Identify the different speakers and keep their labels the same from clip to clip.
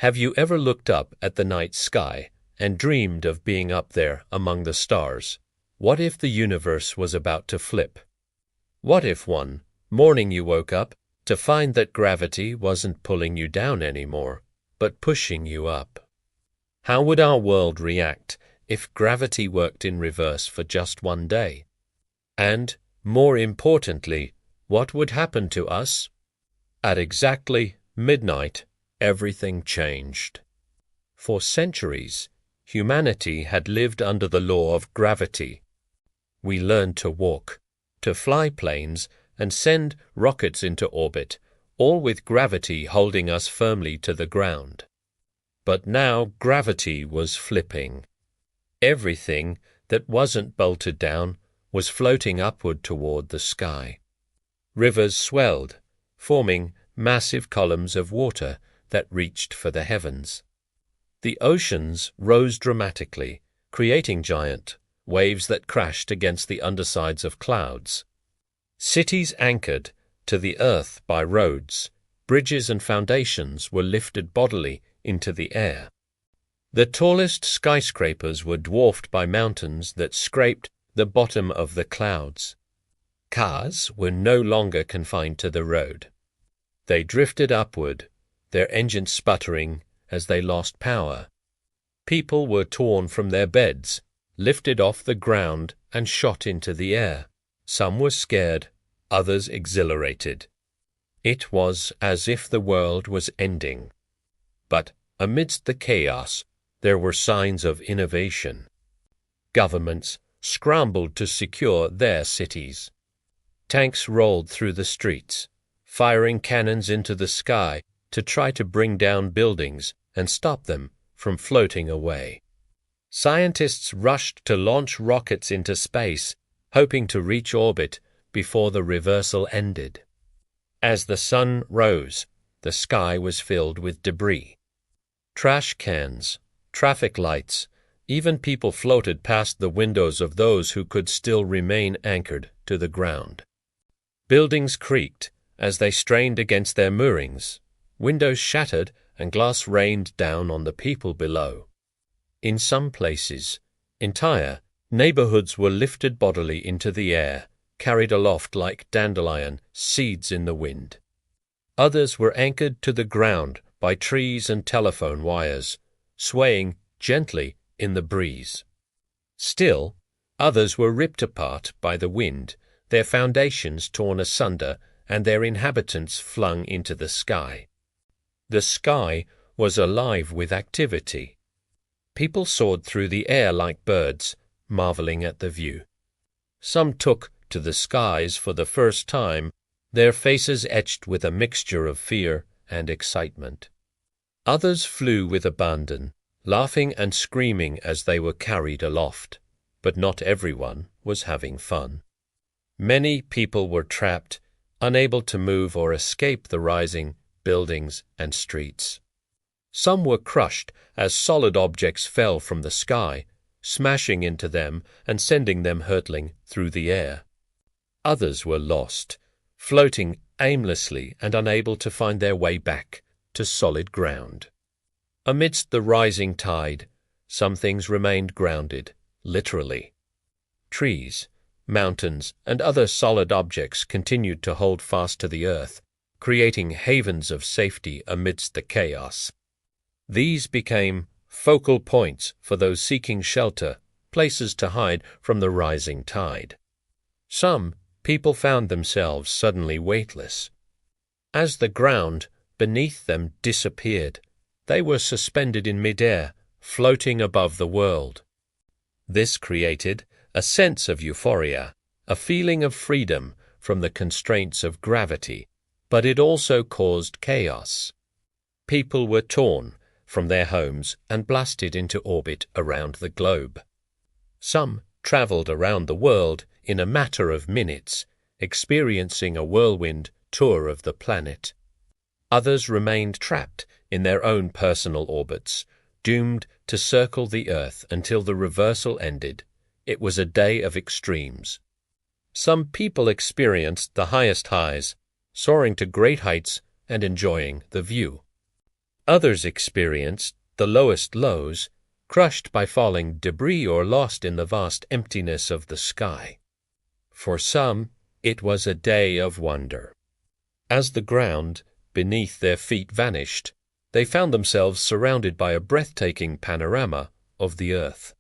Speaker 1: Have you ever looked up at the night sky and dreamed of being up there among the stars? What if the universe was about to flip? What if one morning you woke up to find that gravity wasn't pulling you down anymore, but pushing you up? How would our world react if gravity worked in reverse for just one day? And, more importantly, what would happen to us? At exactly midnight, everything changed. For centuries, humanity had lived under the law of gravity. We learned to walk, to fly planes, and send rockets into orbit, all with gravity holding us firmly to the ground. But now gravity was flipping. Everything that wasn't bolted down was floating upward toward the sky. Rivers swelled, forming massive columns of water that reached for the heavens. The oceans rose dramatically, creating giant waves that crashed against the undersides of clouds. Cities anchored to the earth by roads, bridges and foundations were lifted bodily into the air. The tallest skyscrapers were dwarfed by mountains that scraped the bottom of the clouds. Cars were no longer confined to the road. They drifted upward, their engines sputtering as they lost power. People were torn from their beds, lifted off the ground and shot into the air. Some were scared, others exhilarated. It was as if the world was ending. But amidst the chaos, there were signs of innovation. Governments scrambled to secure their cities. Tanks rolled through the streets, firing cannons into the sky to try to bring down buildings and stop them from floating away. Scientists rushed to launch rockets into space, hoping to reach orbit before the reversal ended. As the sun rose, the sky was filled with debris. Trash cans, traffic lights, even people floated past the windows of those who could still remain anchored to the ground. Buildings creaked as they strained against their moorings. Windows shattered and glass rained down on the people below. In some places, entire neighborhoods were lifted bodily into the air, carried aloft like dandelion seeds in the wind. Others were anchored to the ground by trees and telephone wires, swaying gently in the breeze. Still, others were ripped apart by the wind, their foundations torn asunder and their inhabitants flung into the sky. The sky was alive with activity. People soared through the air like birds, marveling at the view. Some took to the skies for the first time, their faces etched with a mixture of fear and excitement. Others flew with abandon, laughing and screaming as they were carried aloft, but not everyone was having fun. Many people were trapped, unable to move or escape the rising buildings and streets. Some were crushed as solid objects fell from the sky, smashing into them and sending them hurtling through the air. Others were lost, floating aimlessly and unable to find their way back to solid ground. Amidst the rising tide, some things remained grounded, literally. Trees, mountains, and other solid objects continued to hold fast to the earth, creating havens of safety amidst the chaos. These became focal points for those seeking shelter, places to hide from the rising tide. Some people found themselves suddenly weightless. As the ground beneath them disappeared, they were suspended in midair, floating above the world. This created a sense of euphoria, a feeling of freedom from the constraints of gravity, but it also caused chaos. People were torn from their homes and blasted into orbit around the globe. Some traveled around the world in a matter of minutes, experiencing a whirlwind tour of the planet. Others remained trapped in their own personal orbits, doomed to circle the Earth until the reversal ended. It was a day of extremes. Some people experienced the highest highs, soaring to great heights and enjoying the view. Others experienced the lowest lows, crushed by falling debris or lost in the vast emptiness of the sky. For some, it was a day of wonder. As the ground beneath their feet vanished, they found themselves surrounded by a breathtaking panorama of the earth.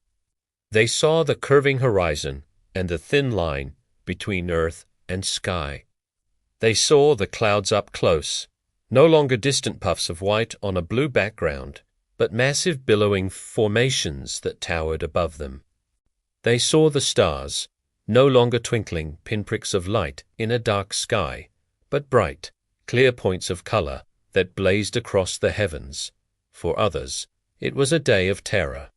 Speaker 1: They saw the curving horizon and the thin line between earth and sky. They saw the clouds up close, no longer distant puffs of white on a blue background, but massive billowing formations that towered above them. They saw the stars, no longer twinkling pinpricks of light in a dark sky, but bright, clear points of color that blazed across the heavens. For others, it was a day of terror.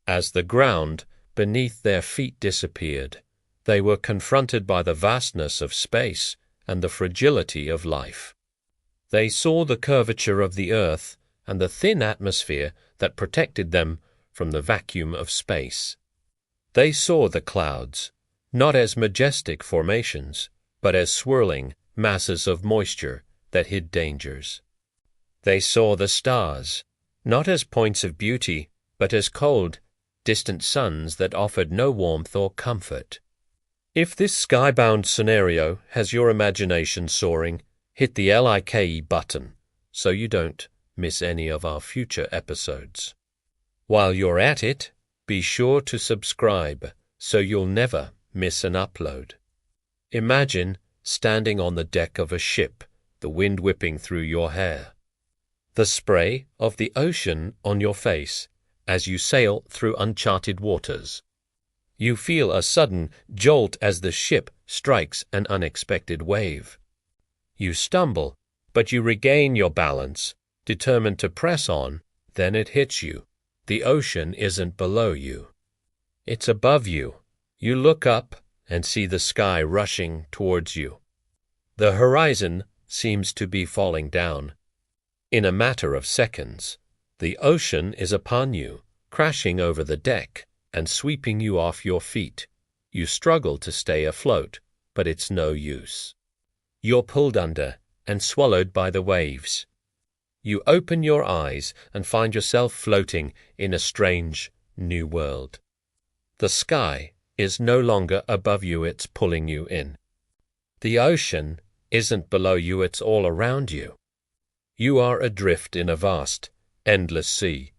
Speaker 1: As the ground beneath their feet disappeared, they were confronted by the vastness of space and the fragility of life. They saw the curvature of the earth and the thin atmosphere that protected them from the vacuum of space. They saw the clouds, not as majestic formations, but as swirling masses of moisture that hid dangers. They saw the stars, not as points of beauty, but as cold, distant suns that offered no warmth or comfort. If this skybound scenario has your imagination soaring, hit the like button so you don't miss any of our future episodes. While you're at it, be sure to subscribe so you'll never miss an upload. Imagine standing on the deck of a ship, the wind whipping through your hair, the spray of the ocean on your face as you sail through uncharted waters. You feel a sudden jolt as the ship strikes an unexpected wave. You stumble, but you regain your balance, determined to press on. Then it hits you. The ocean isn't below you. It's above you. You look up and see the sky rushing towards you. The horizon seems to be falling down. In a matter of seconds, the ocean is upon you, crashing over the deck and sweeping you off your feet. You struggle to stay afloat, but it's no use. You're pulled under and swallowed by the waves. You open your eyes and find yourself floating in a strange, new world. The sky is no longer above you, it's pulling you in. The ocean isn't below you, it's all around you. You are adrift in a vast, endless sea.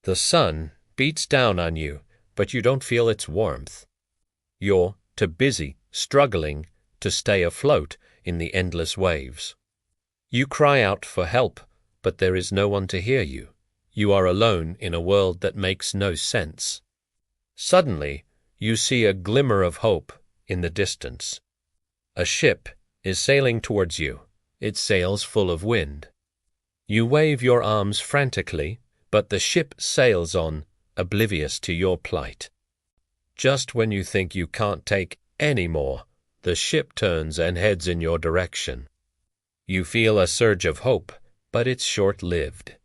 Speaker 1: The sun beats down on you, but you don't feel its warmth. You're too busy struggling to stay afloat in the endless waves. You cry out for help, but there is no one to hear you. You are alone in a world that makes no sense. Suddenly, you see a glimmer of hope in the distance. A ship is sailing towards you, its sails full of wind. You wave your arms frantically, but the ship sails on, oblivious to your plight. Just when you think you can't take any more, the ship turns and heads in your direction. You feel a surge of hope, but it's short-lived.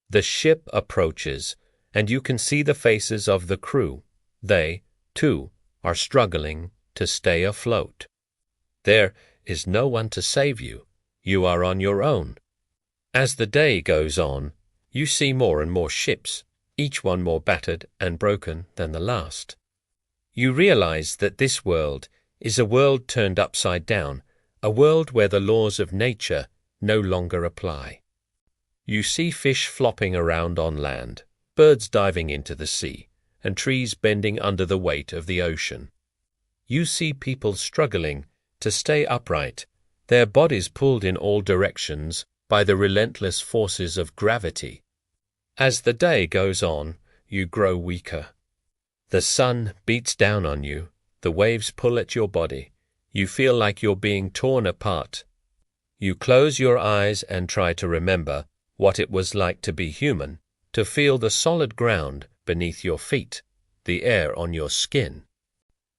Speaker 1: The ship approaches, and you can see the faces of the crew. They, too, are struggling to stay afloat. There is no one to save you. You are on your own. As the day goes on, you see more and more ships, each one more battered and broken than the last. You realize that this world is a world turned upside down, a world where the laws of nature no longer apply. You see fish flopping around on land, birds diving into the sea, and trees bending under the weight of the ocean. You see people struggling to stay upright, their bodies pulled in all directions by the relentless forces of gravity. As the day goes on, you grow weaker. The sun beats down on you, the waves pull at your body. You feel like you're being torn apart. You close your eyes and try to remember what it was like to be human, to feel the solid ground beneath your feet, the air on your skin.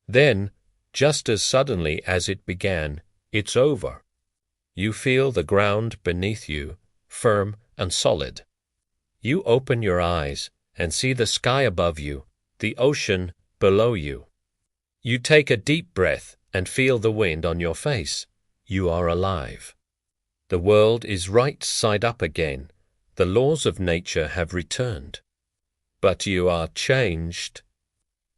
Speaker 1: Then, just as suddenly as it began, it's over. You feel the ground beneath you, firm and solid. You open your eyes and see the sky above you, the ocean below you. You take a deep breath and feel the wind on your face. You are alive. The world is right side up again. The laws of nature have returned. But you are changed.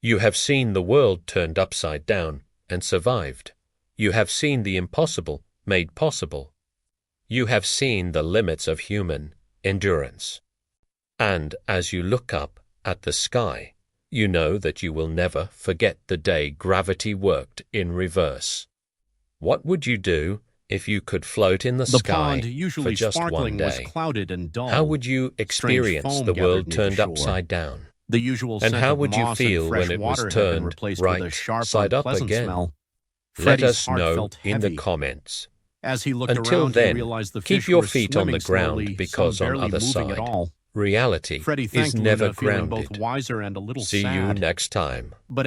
Speaker 1: You have seen the world turned upside down and survived. You have seen the impossible made possible. You have seen the limits of human endurance. And as you look up at the sky, you know that you will never forget the day gravity worked in reverse. What would you do if you could float in the sky
Speaker 2: pond, usually
Speaker 1: for just
Speaker 2: sparkling,
Speaker 1: one day?
Speaker 2: was clouded and dull.
Speaker 1: How would you experience
Speaker 2: foam
Speaker 1: the
Speaker 2: gathered
Speaker 1: world
Speaker 2: near the
Speaker 1: turned
Speaker 2: shore.
Speaker 1: upside down?
Speaker 2: The usual
Speaker 1: And
Speaker 2: scent
Speaker 1: how
Speaker 2: of
Speaker 1: would you
Speaker 2: moss and
Speaker 1: feel
Speaker 2: fresh
Speaker 1: when it was
Speaker 2: water had been
Speaker 1: turned
Speaker 2: replaced with a
Speaker 1: right
Speaker 2: sharp,
Speaker 1: side up
Speaker 2: unpleasant
Speaker 1: again?
Speaker 2: smell.
Speaker 1: Let
Speaker 2: Freddie's
Speaker 1: us
Speaker 2: heart
Speaker 1: know
Speaker 2: felt
Speaker 1: in the
Speaker 2: heavy.
Speaker 1: comments.
Speaker 2: As he looked
Speaker 1: Until
Speaker 2: around, he
Speaker 1: then,
Speaker 2: realized the
Speaker 1: keep
Speaker 2: fish
Speaker 1: your
Speaker 2: were
Speaker 1: feet on the
Speaker 2: swimming
Speaker 1: ground
Speaker 2: slowly,
Speaker 1: because
Speaker 2: some
Speaker 1: on
Speaker 2: barely
Speaker 1: other
Speaker 2: moving at
Speaker 1: side,
Speaker 2: all.
Speaker 1: reality
Speaker 2: Freddie
Speaker 1: is
Speaker 2: thanked
Speaker 1: never
Speaker 2: Luna, feeling both
Speaker 1: grounded.
Speaker 2: wiser and a little
Speaker 1: See
Speaker 2: sad.
Speaker 1: you next time.
Speaker 2: But as